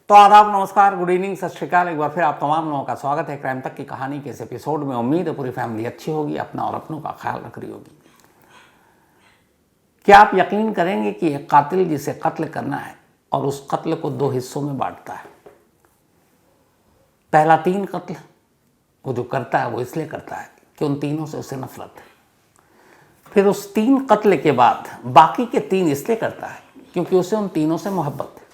तो आदाब, नमस्कार, गुड इवनिंग, सत श्रीकाल। एक बार फिर आप तमाम लोगों का स्वागत है क्राइम तक की कहानी के इस एपिसोड में। उम्मीद है पूरी फैमिली अच्छी होगी, अपना और अपनों का ख्याल रख रही होगी। क्या आप यकीन करेंगे कि एक कातिल जिसे कत्ल करना है और उस कत्ल को दो हिस्सों में बांटता है। पहला 3 कत्ल वो जो करता है वो इसलिए करता है कि उन तीनों से उसे नफरत है। फिर उस 3 कत्ल के बाद बाकी के 3 इसलिए करता है क्योंकि उसे उन तीनों से मोहब्बत है।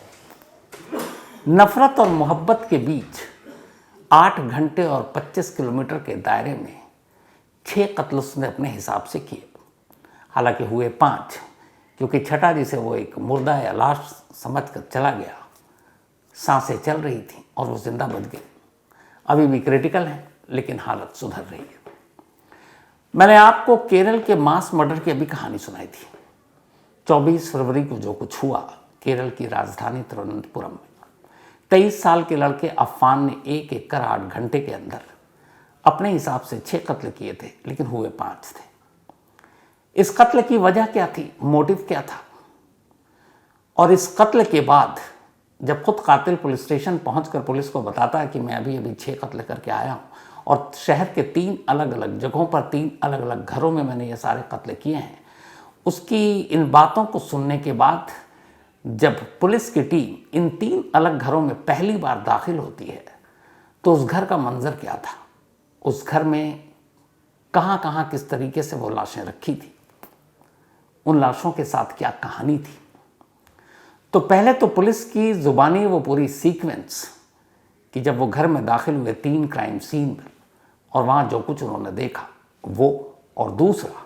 नफरत और मोहब्बत के बीच 8 घंटे और 25 किलोमीटर के दायरे में 6 कत्ल उसने अपने हिसाब से किए। हालांकि हुए 5, क्योंकि छठा जिसे वो एक मुर्दा या लाश समझकर चला गया, सांसें चल रही थी और वो जिंदा बच गई। अभी भी क्रिटिकल है लेकिन हालत सुधर रही है। मैंने आपको केरल के मास मर्डर की अभी कहानी सुनाई थी। 24 फरवरी को जो कुछ हुआ केरल की राजधानी तिरुवनंतपुरम में, 23 साल के लड़के अफान ने 1 कर 8 घंटे के अंदर अपने हिसाब से 6 कत्ल किए थे, लेकिन हुए 5 थे। इस कत्ल की वजह क्या थी, मोटिव क्या था? और इस कत्ल के बाद जब खुद कातिल पुलिस स्टेशन पहुंचकर पुलिस को बताता है कि मैं अभी 6 कत्ल करके आया हूं और शहर के 3 अलग अलग जगहों पर 3 अलग अलग घरों में मैंने ये सारे कत्ल किए हैं, उसकी इन बातों को सुनने के बाद जब पुलिस की टीम इन 3 अलग घरों में पहली बार दाखिल होती है तो उस घर का मंजर क्या था, उस घर में कहां कहां किस तरीके से वो लाशें रखी थी, उन लाशों के साथ क्या कहानी थी। तो पहले तो पुलिस की जुबानी वो पूरी सीक्वेंस कि जब वो घर में दाखिल हुए 3 क्राइम सीन पर और वहां जो कुछ उन्होंने देखा वो, और दूसरा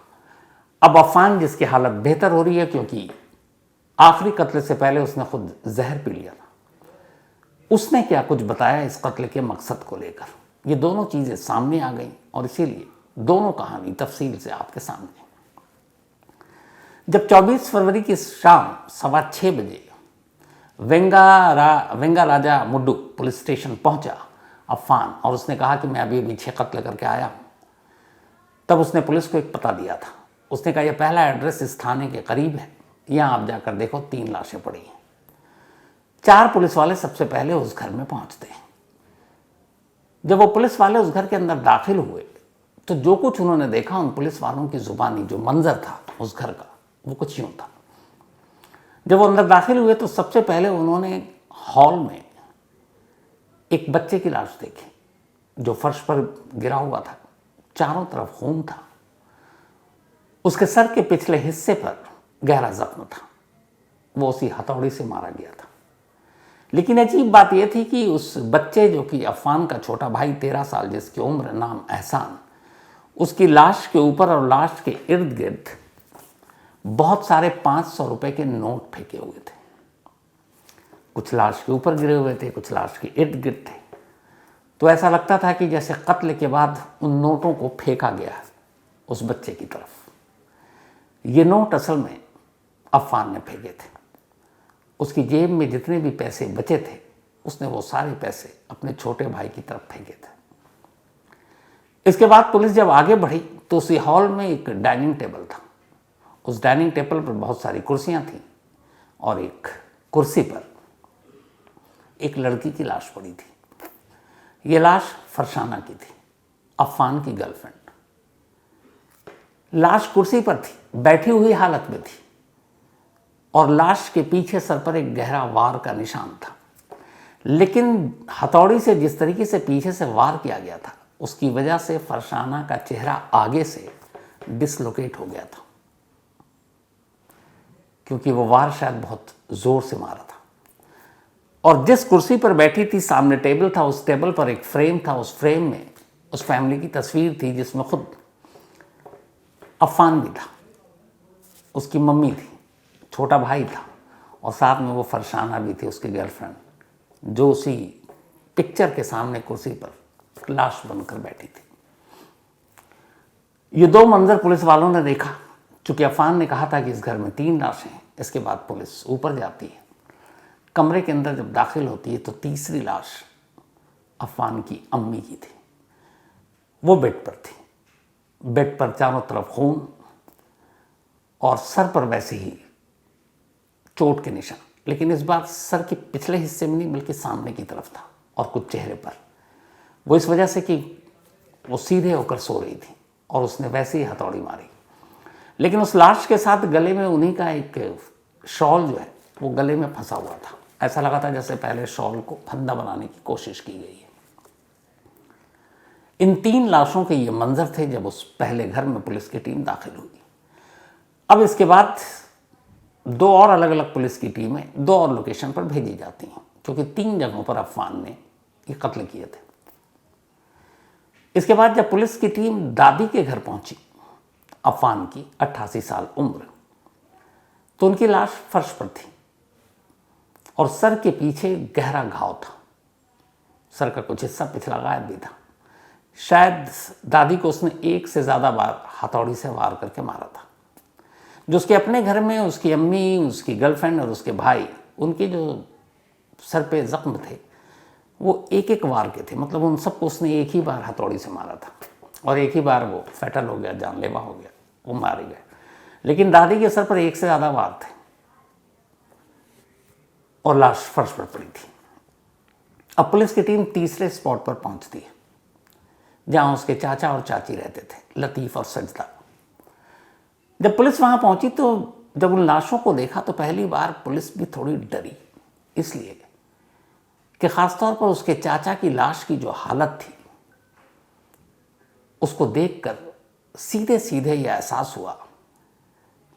अब अफान जिसकी हालत बेहतर हो रही है क्योंकि आखिरी कत्ल से पहले उसने खुद जहर पी लिया था, उसने क्या कुछ बताया इस कत्ल के मकसद को लेकर। ये दोनों चीज़ें सामने आ गई और इसीलिए दोनों कहानी तफसील से आपके सामने। जब 24 फरवरी की शाम 6:15 बजे वेंगा राजा मुड्डू पुलिस स्टेशन पहुंचा अफान और उसने कहा कि मैं अभी 6 कत्ल करके आया हूं, तब उसने पुलिस को एक पता दिया था। उसने कहा यह पहला एड्रेस इस थाने के करीब है, यहाँ आप जाकर देखो 3 लाशें पड़ी हैं। 4 पुलिस वाले सबसे पहले उस घर में पहुंचते हैं। जब वो पुलिस वाले उस घर के अंदर दाखिल हुए तो जो कुछ उन्होंने देखा उन पुलिस वालों की जुबानी जो मंजर था उस घर का वो कुछ यूं था। जब वो अंदर दाखिल हुए तो सबसे पहले उन्होंने हॉल में एक बच्चे की लाश देखी जो फर्श पर गिरा हुआ था, चारों तरफ खून था, उसके सर के पिछले हिस्से पर गहरा जख्म था, वो उसी हथौड़ी से मारा गया था। लेकिन अजीब बात यह थी कि उस बच्चे जो कि अफान का छोटा भाई 13 साल जिसकी उम्र, नाम एहसान, उसकी लाश के ऊपर और लाश के इर्द गिर्द बहुत सारे 500 रुपए के नोट फेंके हुए थे। कुछ लाश के ऊपर गिरे हुए थे, कुछ लाश के इर्द गिर्द थे। तो ऐसा लगता था कि जैसे कत्ल के बाद उन नोटों को फेंका गया उस बच्चे की तरफ। ये नोट असल में अफान ने फेंके थे। उसकी जेब में जितने भी पैसे बचे थे उसने वो सारे पैसे अपने छोटे भाई की तरफ फेंके थे। इसके बाद पुलिस जब आगे बढ़ी तो उसी हॉल में एक डाइनिंग टेबल था। उस डाइनिंग टेबल पर बहुत सारी कुर्सियां थीं और एक कुर्सी पर एक लड़की की लाश पड़ी थी। ये लाश फरसाना की थी, अफान की गर्लफ्रेंड। लाश कुर्सी पर थी, बैठी हुई हालत में थी और लाश के पीछे सर पर एक गहरा वार का निशान था। लेकिन हथौड़ी से जिस तरीके से पीछे से वार किया गया था उसकी वजह से फरसाना का चेहरा आगे से डिसलोकेट हो गया था, क्योंकि वो वार शायद बहुत जोर से मारा था। और जिस कुर्सी पर बैठी थी सामने टेबल था, उस टेबल पर एक फ्रेम था। उस फ्रेम में उस फैमिली की तस्वीर थी जिसमें खुद अफान भी था, उसकी मम्मी थी, छोटा भाई था और साथ में वो फरसाना भी थी, उसकी गर्लफ्रेंड, जो उसी पिक्चर के सामने कुर्सी पर लाश बनकर बैठी थी। ये 2 मंजर पुलिस वालों ने देखा। चूंकि अफान ने कहा था कि इस घर में 3 लाशें हैं, इसके बाद पुलिस ऊपर जाती है। कमरे के अंदर जब दाखिल होती है तो तीसरी लाश अफान की अम्मी की थी। वो बेड पर थी, बेड पर चारों तरफ खून और सर पर वैसे ही चोट के निशान, लेकिन इस बार सर के पिछले हिस्से में नहीं बल्कि सामने की तरफ था और कुछ चेहरे पर। वो इस वजह से कि वो सीधे होकर सो रही थी और उसने वैसे ही हथौड़ी मारी। लेकिन उस लाश के साथ गले में उन्हीं का एक शॉल जो है वो गले में फंसा हुआ था। ऐसा लगा था जैसे पहले शॉल को फंदा बनाने की कोशिश की गई है। इन 3 लाशों के ये मंजर थे जब उस पहले घर में पुलिस की टीम दाखिल हुई। अब इसके बाद 2 और अलग अलग पुलिस की टीमें 2 और लोकेशन पर भेजी जाती हैं, क्योंकि 3 जगहों पर अफवान ने ये कत्ल किए थे। इसके बाद जब पुलिस की टीम दादी के घर पहुंची, अफवान की 88 साल उम्र, तो उनकी लाश फर्श पर थी और सर के पीछे गहरा घाव था। सर का कुछ हिस्सा पिछला गायब भी था। शायद दादी को उसने 1 से ज़्यादा बार हथौड़ी से वार करके मारा था। जो उसके अपने घर में उसकी अम्मी, उसकी गर्लफ्रेंड और उसके भाई, उनके जो सर पे जख्म थे वो एक एक वार के थे। मतलब उन सबको उसने एक ही बार हथौड़ी से मारा था और एक ही बार वो फैटल हो गया, जानलेवा हो गया, वो मारे गए। लेकिन दादी के सर पर 1 से ज़्यादा वार थे और लाश फर्श पर पड़ी थी। अब पुलिस की टीम तीसरे स्पॉट पर पहुंचती है जहां उसके चाचा और चाची रहते थे, लतीफ़ और सजदा। जब पुलिस वहां पहुंची तो जब उन लाशों को देखा तो पहली बार पुलिस भी थोड़ी डरी, इसलिए कि खासतौर पर उसके चाचा की लाश की जो हालत थी उसको देखकर सीधे सीधे यह एहसास हुआ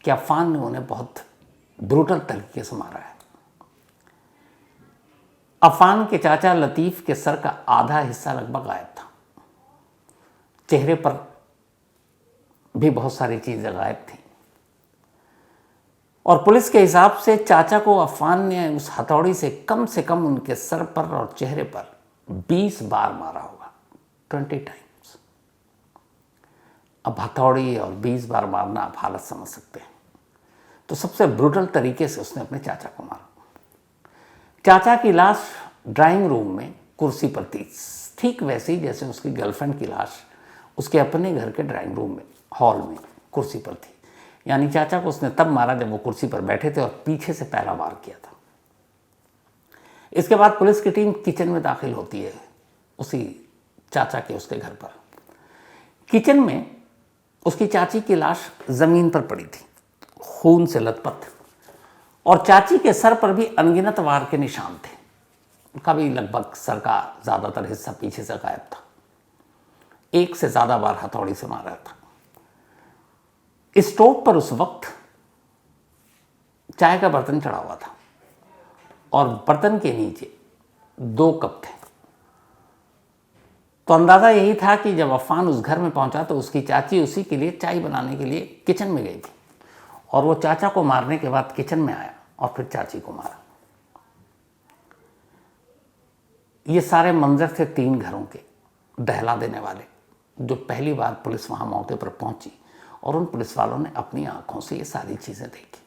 कि अफवान ने उन्हें बहुत ब्रूटल तरीके से मारा है। अफवान के चाचा लतीफ़ के सर का आधा हिस्सा लगभग गायब था। चेहरे पर भी बहुत सारी चीज़ें गायब थी और पुलिस के हिसाब से चाचा को अफवान ने उस हथौड़ी से कम उनके सर पर और चेहरे पर 20 बार मारा होगा, 20 टाइम्स। अब हथौड़ी और 20 बार मारना आप हालत समझ सकते हैं। तो सबसे ब्रूटल तरीके से उसने अपने चाचा को मारा। चाचा की लाश ड्राइंग रूम में कुर्सी पर थी, ठीक वैसे ही जैसे उसकी गर्लफ्रेंड की लाश उसके अपने घर के ड्राइंग रूम में, हॉल में कुर्सी पर थी। यानी चाचा को उसने तब मारा जब वो कुर्सी पर बैठे थे और पीछे से पहला वार किया था। इसके बाद पुलिस की टीम किचन में दाखिल होती है, उसी चाचा के उसके घर पर। किचन में उसकी चाची की लाश जमीन पर पड़ी थी, खून से लथपथ, और चाची के सर पर भी अनगिनत वार के निशान थे। उनका भी लगभग सर का ज़्यादातर हिस्सा पीछे से गायब था। 1 से ज़्यादा बार हथौड़ी से मारा था। स्टोव पर उस वक्त चाय का बर्तन चढ़ा हुआ था और बर्तन के नीचे 2 कप थे। तो अंदाज़ा यही था कि जब अफवान उस घर में पहुंचा तो उसकी चाची उसी के लिए चाय बनाने के लिए किचन में गई थी और वो चाचा को मारने के बाद किचन में आया और फिर चाची को मारा। ये सारे मंजर थे 3 घरों के, दहला देने वाले, जो पहली बार पुलिस वहाँ मौके पर पहुंची और उन पुलिस वालों ने अपनी आंखों से ये सारी चीज़ें देखी।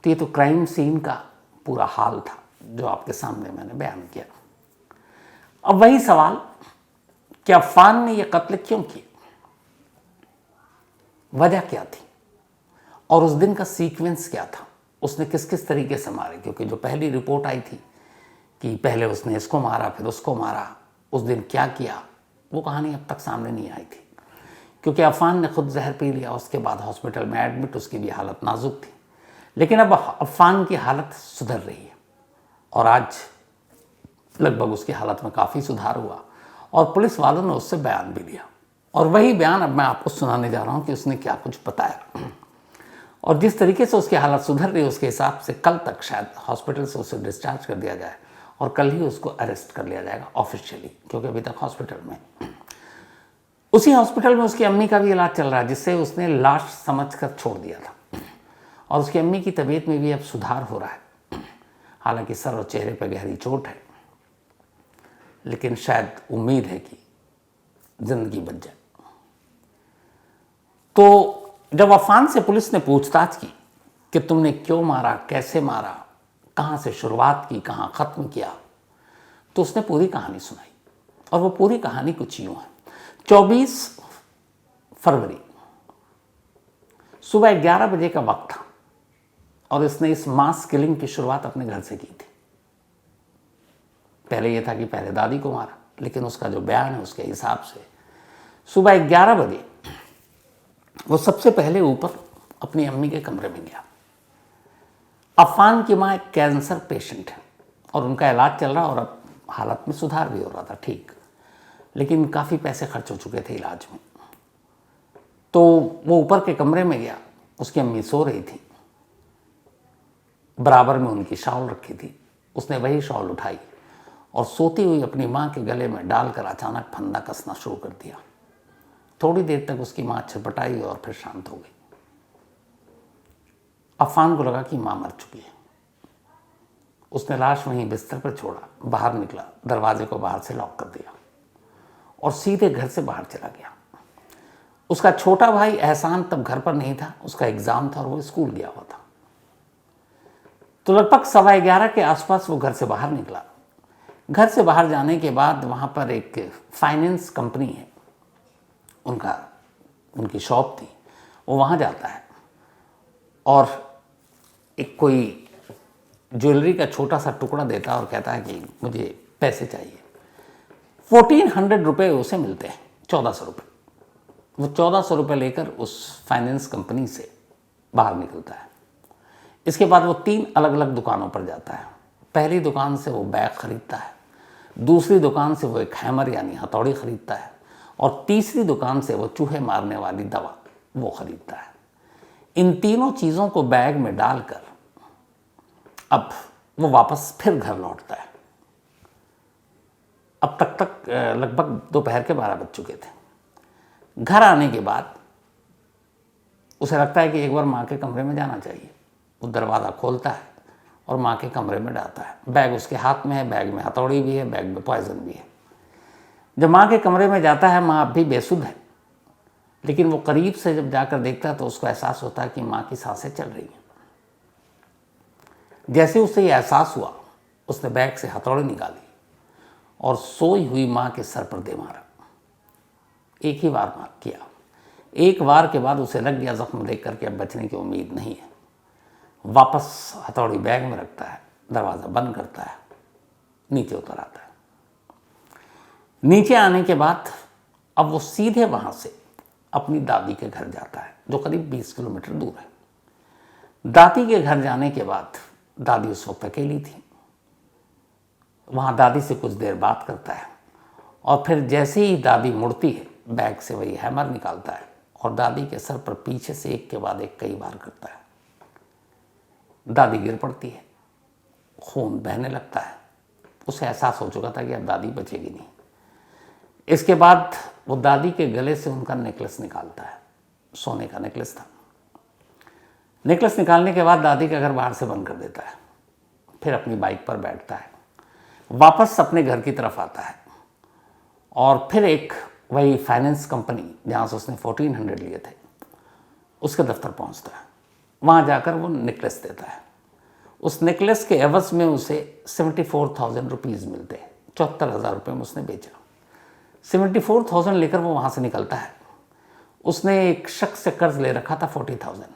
तो ये तो क्राइम सीन का पूरा हाल था जो आपके सामने मैंने बयान किया। अब वही सवाल कि अफवान ने ये कत्ल क्यों किया, वजह क्या थी और उस दिन का सीक्वेंस क्या था, उसने किस किस तरीके से मारे। क्योंकि जो पहली रिपोर्ट आई थी कि पहले उसने इसको मारा फिर उसको मारा, उस दिन क्या किया, वो कहानी अब तक सामने नहीं आई थी। क्योंकि अफवान ने खुद जहर पी लिया, उसके बाद हॉस्पिटल में एडमिट, उसकी भी हालत नाजुक थी। लेकिन अब अफवान की हालत सुधर रही है और आज लगभग उसकी हालत में काफ़ी सुधार हुआ और पुलिस वालों ने उससे बयान भी लिया। और वही बयान अब मैं आपको सुनाने जा रहा हूँ कि उसने क्या कुछ बताया। और जिस तरीके से उसकी हालत सुधर रही है उसके हिसाब से कल तक शायद हॉस्पिटल से उसे डिस्चार्ज कर दिया जाए और कल ही उसको अरेस्ट कर लिया जाएगा ऑफिशियली, क्योंकि अभी तक हॉस्पिटल में, उसी हॉस्पिटल में उसकी अम्मी का भी इलाज चल रहा है, जिससे उसने लाश समझकर छोड़ दिया था। और उसकी अम्मी की तबीयत में भी अब सुधार हो रहा है। हालांकि सर और चेहरे पर गहरी चोट है, लेकिन शायद उम्मीद है कि जिंदगी बच जाए। तो जब अफवान से पुलिस ने पूछताछ की कि तुमने क्यों मारा, कैसे मारा, कहाँ से शुरुआत की, कहाँ ख़त्म किया, तो उसने पूरी कहानी सुनाई। और वो पूरी कहानी कुछ यूँ है। 24 फरवरी सुबह 11 बजे का वक्त था और इसने इस मास किलिंग की शुरुआत अपने घर से की थी। पहले यह था कि पहले दादी को मारा, लेकिन उसका जो बयान है उसके हिसाब से सुबह 11 बजे वो सबसे पहले ऊपर अपनी अम्मी के कमरे में गया। अफान की माँ एक कैंसर पेशेंट है और उनका इलाज चल रहा और अब हालत में सुधार भी हो रहा था, ठीक, लेकिन काफ़ी पैसे खर्च हो चुके थे इलाज में। तो वो ऊपर के कमरे में गया, उसकी अम्मी सो रही थी, बराबर में उनकी शॉल रखी थी। उसने वही शॉल उठाई और सोती हुई अपनी माँ के गले में डालकर अचानक फंदा कसना शुरू कर दिया। थोड़ी देर तक उसकी माँ छटपटाई और फिर शांत हो गई। अफान को लगा कि माँ मर चुकी है। उसने लाश वहीं बिस्तर पर छोड़ा, बाहर निकला, दरवाजे को बाहर से लॉक कर दिया और सीधे घर से बाहर चला गया। उसका छोटा भाई एहसान तब घर पर नहीं था, उसका एग्जाम था और वो स्कूल गया हुआ था। तो लगभग 11:15 के आसपास वो घर से बाहर निकला। घर से बाहर जाने के बाद वहाँ पर एक फाइनेंस कंपनी है, उनकी शॉप थी, वो वहाँ जाता है और एक कोई ज्वेलरी का छोटा सा टुकड़ा देता है और कहता है कि मुझे पैसे चाहिए। 1400 रुपये उसे मिलते हैं, 1400 रुपये। वो 1400 रुपये लेकर उस फाइनेंस कंपनी से बाहर निकलता है। इसके बाद वो 3 अलग अलग दुकानों पर जाता है। पहली दुकान से वो बैग खरीदता है, दूसरी दुकान से वो एक हैमर यानी हथौड़ी खरीदता है और तीसरी दुकान से वो चूहे मारने वाली दवा वो खरीदता है। इन तीनों चीज़ों को बैग में डालकर अब वो वापस फिर घर लौटता है। अब तक लगभग दोपहर के 12 बज चुके थे। घर आने के बाद उसे लगता है कि एक बार माँ के कमरे में जाना चाहिए। वो दरवाज़ा खोलता है और माँ के कमरे में जाता है। बैग उसके हाथ में है, बैग में हथौड़ी भी है, बैग में पॉइजन भी है। जब माँ के कमरे में जाता है, माँ अब भी बेसुध है, लेकिन वो करीब से जब जाकर देखता है तो उसको एहसास होता है कि माँ की सांसें चल रही हैं। जैसे उसे ये एहसास हुआ, उसने बैग से हथौड़ी निकाली और सोई हुई माँ के सर पर दे मारा। एक ही बार मार किया। एक बार के बाद उसे लग गया जख्म देख करके अब बचने की उम्मीद नहीं है। वापस हथौड़ी बैग में रखता है, दरवाज़ा बंद करता है, नीचे उतर आता है। नीचे आने के बाद अब वो सीधे वहाँ से अपनी दादी के घर जाता है, जो करीब 20 किलोमीटर दूर है। दादी के घर जाने के बाद दादी उस वक्त अकेली थी। वहाँ दादी से कुछ देर बात करता है और फिर जैसे ही दादी मुड़ती है, बैग से वही हैमर निकालता है और दादी के सर पर पीछे से एक के बाद एक कई बार करता है। दादी गिर पड़ती है, खून बहने लगता है। उसे एहसास हो चुका था कि अब दादी बचेगी नहीं। इसके बाद वो दादी के गले से उनका नेकलेस निकालता है, सोने का नेकलेस था। नेकलेस निकालने के बाद दादी का घर बाहर से बंद कर देता है। फिर अपनी बाइक पर बैठता है, वापस अपने घर की तरफ आता है और फिर एक वही फाइनेंस कंपनी जहाँ से उसने 1400 लिए थे, उसके दफ्तर पहुँचता है। वहाँ जाकर वो नेकलेस देता है। उस नेकलेस के एवज में उसे 74,000 रुपीज़ मिलते हैं। 74,000 रुपये में उसने बेचा। 74,000 लेकर वो वहाँ से निकलता है। उसने एक शख्स से कर्ज ले रखा था 40,000।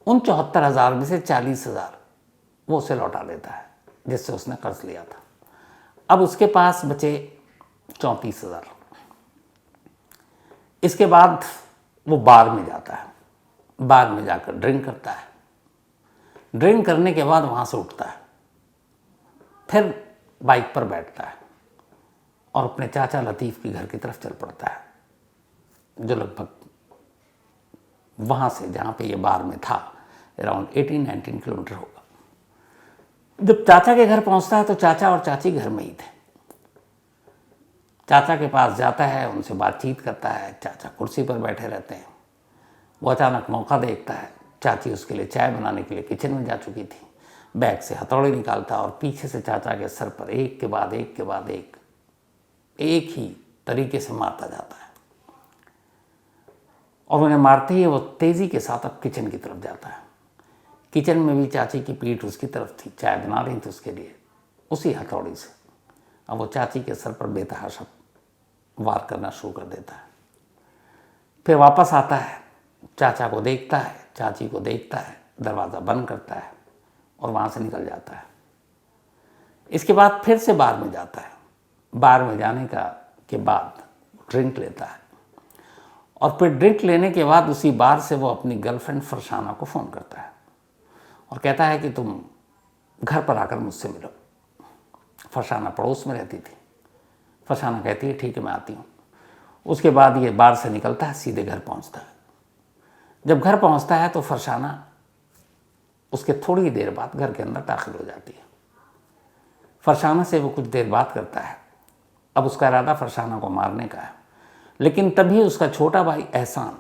उन 74,000 में से 40,000 वो उसे लौटा देता है जिससे उसने कर्ज लिया था। अब उसके पास बचे 34,000। इसके बाद वो बार में जाता है। बार में जाकर ड्रिंक करता है। ड्रिंक करने के बाद वहाँ से उठता है, फिर बाइक पर बैठता है और अपने चाचा लतीफ़ के घर की तरफ चल पड़ता है, जो लगभग वहाँ से जहाँ पे ये बार में था अराउंड 18-19 किलोमीटर होगा। जब चाचा के घर पहुँचता है तो चाचा और चाची घर में ही थे। चाचा के पास जाता है, उनसे बातचीत करता है। चाचा कुर्सी पर बैठे रहते हैं। वो अचानक मौका देखता है। चाची उसके लिए चाय बनाने के लिए किचन में जा चुकी थी। बैग से हथौड़ी निकालता और पीछे से चाचा के सर पर एक के बाद एक के बाद एक ही तरीके से मारता जाता है और उन्हें मारते ही वो तेज़ी के साथ अब किचन की तरफ जाता है। किचन में भी चाची की पीठ उसकी तरफ थी, चाय बना रही थी उसके लिए। उसी हथौड़ी से अब वो चाची के सर पर बेतहाशा वार करना शुरू कर देता है। फिर वापस आता है, चाचा को देखता है, चाची को देखता है, दरवाज़ा बंद करता है और वहाँ से निकल जाता है। इसके बाद फिर से बार में जाता है। बार में जाने के बाद ड्रिंक लेता है और फिर ड्रिंक लेने के बाद उसी बार से वो अपनी गर्लफ्रेंड फरसाना को फ़ोन करता है और कहता है कि तुम घर पर आकर मुझसे मिलो। फरसाना पड़ोस में रहती थी। फरसाना कहती है ठीक है मैं आती हूँ। उसके बाद ये बार से निकलता है, सीधे घर पहुँचता है। जब घर पहुँचता है तो फरसाना उसके थोड़ी देर बाद घर के अंदर दाखिल हो जाती है। फरसाना से वो कुछ देर बात करता है। अब उसका इरादा फरसाना को मारने का है, लेकिन तभी उसका छोटा भाई एहसान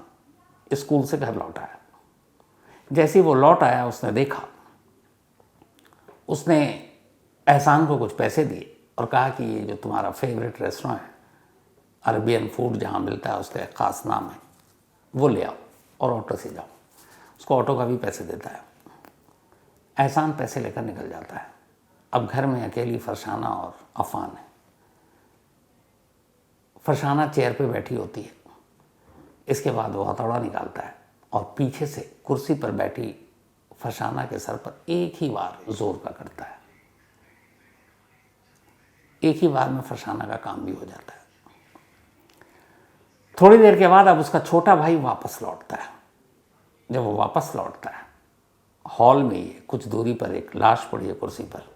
स्कूल से घर लौट आया। जैसे ही वो लौट आया उसने देखा, उसने एहसान को कुछ पैसे दिए और कहा कि ये जो तुम्हारा फेवरेट रेस्टोरेंट है, अरबियन फूड जहाँ मिलता है, उसका एक ख़ास नाम है, वो ले आओ और ऑटो से जाओ। उसको ऑटो का भी पैसे देता है। एहसान पैसे लेकर निकल जाता है। अब घर में अकेली फरसाना और अफान है। फरसाना चेयर पे बैठी होती है। इसके बाद वो हथौड़ा निकालता है और पीछे से कुर्सी पर बैठी फरसाना के सर पर एक ही बार जोर का करता है। एक ही बार में फरसाना का काम भी हो जाता है। थोड़ी देर के बाद अब उसका छोटा भाई वापस लौटता है। जब वो वापस लौटता है, हॉल में ही कुछ दूरी पर एक लाश पड़ी है कुर्सी पर।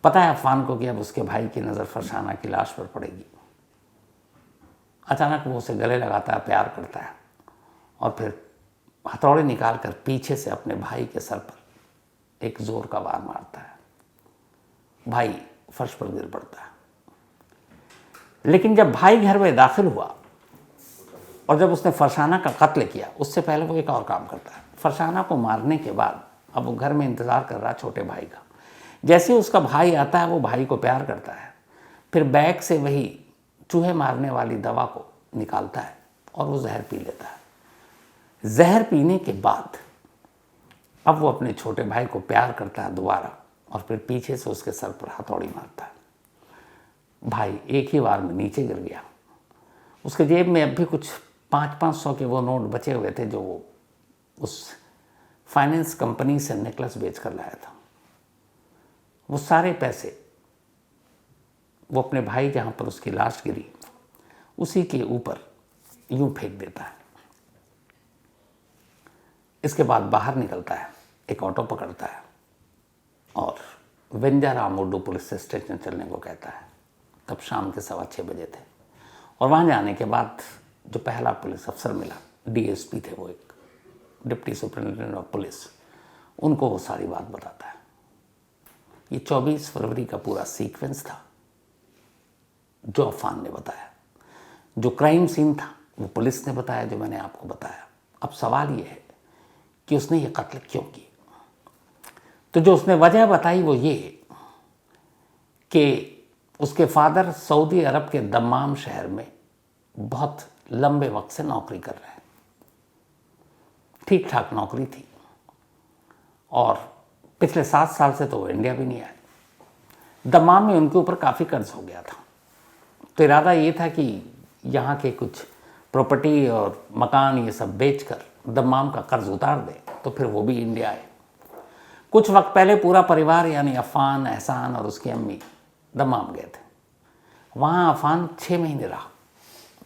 पता है अफान को कि अब उसके भाई की नज़र फरसाना की लाश पर पड़ेगी। अचानक वो उसे गले लगाता है, प्यार करता है और फिर हथौड़े निकाल कर पीछे से अपने भाई के सर पर एक जोर का वार मारता है। भाई फर्श पर गिर पड़ता है। लेकिन जब भाई घर में दाखिल हुआ और जब उसने फरसाना का कत्ल किया, उससे पहले वो एक और काम करता है। फरसाना को मारने के बाद अब वो घर में इंतज़ार कर रहा छोटे भाई का। जैसे ही उसका भाई आता है, वो भाई को प्यार करता है। फिर बैग से वही चूहे मारने वाली दवा को निकालता है और वो जहर पी लेता है। जहर पीने के बाद अब वो अपने छोटे भाई को प्यार करता है दोबारा और फिर पीछे से उसके सर पर हथौड़ी मारता है। भाई एक ही बार में नीचे गिर गया। उसके जेब में अब भी कुछ 500 के वो नोट बचे हुए थे जो वो उस फाइनेंस कंपनी से नेकलेस बेच कर लाया था। वो सारे पैसे वो अपने भाई जहाँ पर उसकी लाश गिरी उसी के ऊपर यूं फेंक देता है। इसके बाद बाहर निकलता है, एक ऑटो पकड़ता है और वेंजारामोडू पुलिस स्टेशन चलने को कहता है। तब शाम के 6:15 बजे थे और वहाँ जाने के बाद जो पहला पुलिस अफसर मिला, डीएसपी थे वो, एक डिप्टी सुपरिटेंडेंट ऑफ पुलिस, उनको वो सारी बात बताता है। ये 24 फरवरी का पूरा सीक्वेंस था जो अफान ने बताया। जो क्राइम सीन था वो पुलिस ने बताया, जो मैंने आपको बताया। अब सवाल ये है कि उसने ये कत्ल क्यों की। तो जो उसने वजह बताई वो ये कि उसके फादर सऊदी अरब के दम्माम शहर में बहुत लंबे वक्त से नौकरी कर रहे हैं। ठीक ठाक नौकरी थी और पिछले 7 साल से तो वो इंडिया भी नहीं आए। दम्माम में उनके ऊपर काफ़ी कर्ज हो गया था। तो इरादा ये था कि यहाँ के कुछ प्रॉपर्टी और मकान ये सब बेचकर दम्माम का कर्ज उतार दे, तो फिर वो भी इंडिया आए। कुछ वक्त पहले पूरा परिवार यानी अफान, एहसान और उसकी अम्मी दम्माम गए थे। वहाँ अफान 6 महीने रहा,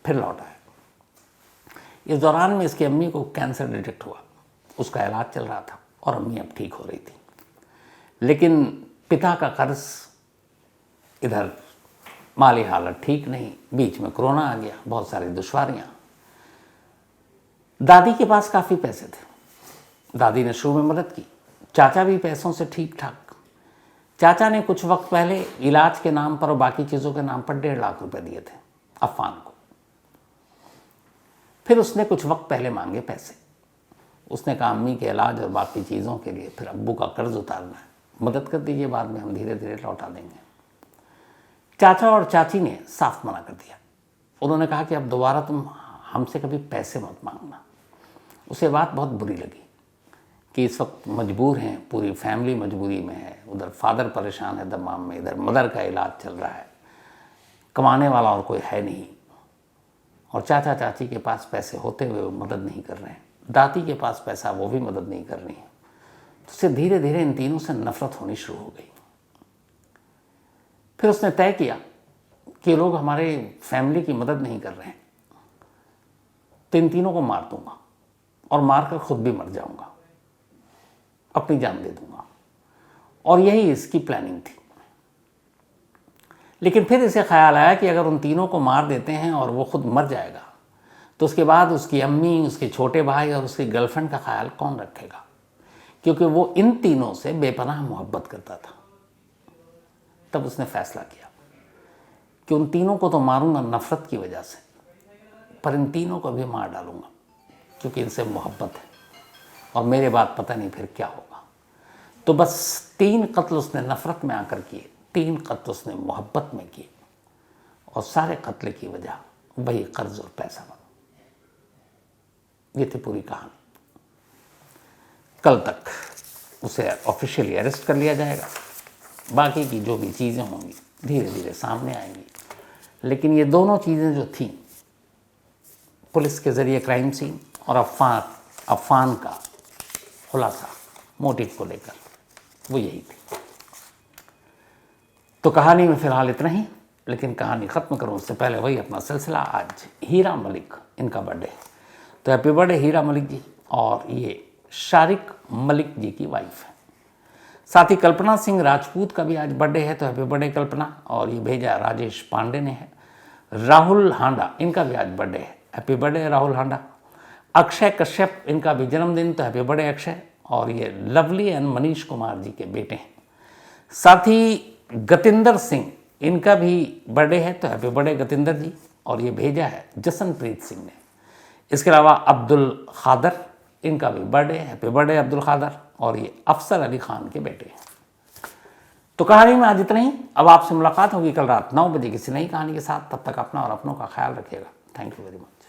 फिर लौट आया। इस दौरान में इसकी अम्मी को कैंसर डिटेक्ट हुआ। उसका इलाज चल रहा था और अम्मी अब ठीक हो रही थी। लेकिन पिता का कर्ज, इधर माली हालत ठीक नहीं, बीच में कोरोना आ गया, बहुत सारी दुश्वारियाँ। दादी के पास काफ़ी पैसे थे, दादी ने शुरू में मदद की। चाचा भी पैसों से ठीक ठाक। चाचा ने कुछ वक्त पहले इलाज के नाम पर और बाकी चीज़ों के नाम पर 1.5 लाख रुपए दिए थे अफान को। फिर उसने कुछ वक्त पहले मांगे पैसे। उसने कहा अम्मी के इलाज और बाकी चीज़ों के लिए फिर अब्बू का कर्ज उतारना है, मदद कर दीजिए, बाद में हम धीरे धीरे लौटा देंगे। चाचा और चाची ने साफ मना कर दिया। उन्होंने कहा कि अब दोबारा तुम हमसे कभी पैसे मत मांगना। उसे बात बहुत बुरी लगी कि इस वक्त मजबूर हैं, पूरी फैमिली मजबूरी में है। उधर फादर परेशान है दम्माम में, इधर मदर का इलाज चल रहा है, कमाने वाला और कोई है नहीं, और चाचा चाची के पास पैसे होते हुए वो मदद नहीं कर रहे हैं। दादी के पास पैसा, वो भी मदद नहीं कर रही है। उसे धीरे धीरे इन तीनों से नफरत होनी शुरू हो गई। फिर उसने तय किया कि लोग हमारे फैमिली की मदद नहीं कर रहे हैं, तो इन तीनों को मार दूंगा और मारकर खुद भी मर जाऊंगा, अपनी जान दे दूंगा। और यही इसकी प्लानिंग थी। लेकिन फिर इसे ख्याल आया कि अगर उन तीनों को मार देते हैं और वो खुद मर जाएगा, तो उसके बाद उसकी अम्मी, उसके छोटे भाई और उसकी गर्लफ्रेंड का ख्याल कौन रखेगा, क्योंकि वो इन तीनों से बेपनाह मोहब्बत करता था। तब उसने फैसला किया कि उन तीनों को तो मारूंगा नफरत की वजह से, पर इन तीनों को भी मार डालूंगा क्योंकि इनसे मोहब्बत है और मेरे बाद पता नहीं फिर क्या होगा। तो बस 3 कत्ल उसने नफरत में आकर किए, 3 कत्ल उसने मोहब्बत में किए, और सारे कत्ल की वजह वही कर्ज और पैसा बना। ये थी पूरी कहानी। कल तक उसे ऑफिशियली अरेस्ट कर लिया जाएगा, बाकी की जो भी चीज़ें होंगी धीरे धीरे सामने आएंगी। लेकिन ये दोनों चीज़ें जो थीं, पुलिस के ज़रिए क्राइम सीन और अफवान का खुलासा मोटिव को लेकर, वो यही थी। तो कहानी में फ़िलहाल इतना ही, लेकिन कहानी ख़त्म करूँ उससे पहले वही अपना सिलसिला। आज हीरा मलिक इनका बर्थडे है, तो हैप्पी बर्थडे हीरा मलिक जी। और ये शारिक मलिक जी की वाइफ है। साथ ही कल्पना सिंह राजपूत का भी आज बर्थडे है, तो हैप्पी बर्थडे कल्पना। और ये भेजा राजेश पांडे ने है। राहुल हांडा इनका भी आज बर्थडे है, हैप्पी बर्थडे राहुल हांडा। अक्षय कश्यप इनका भी जन्मदिन, तो हैप्पी बर्थडे अक्षय। और ये लवली एंड मनीष कुमार जी के बेटे हैं। साथ ही गतिंदर सिंह इनका भी बर्थडे है, तो हैप्पी बर्थडे गतिंदर जी। और ये भेजा है जसनप्रीत सिंह ने। इसके अलावा अब्दुल खादर इनका भी बर्थडे, हैप्पी बर्थडे अब्दुल खादर। और ये अफसर अली खान के बेटे हैं। तो कहानी में आज इतना ही। अब आपसे मुलाकात होगी कल रात 9 बजे किसी नई कहानी के साथ। तब तक अपना और अपनों का ख्याल रखिएगा। Thank you very much.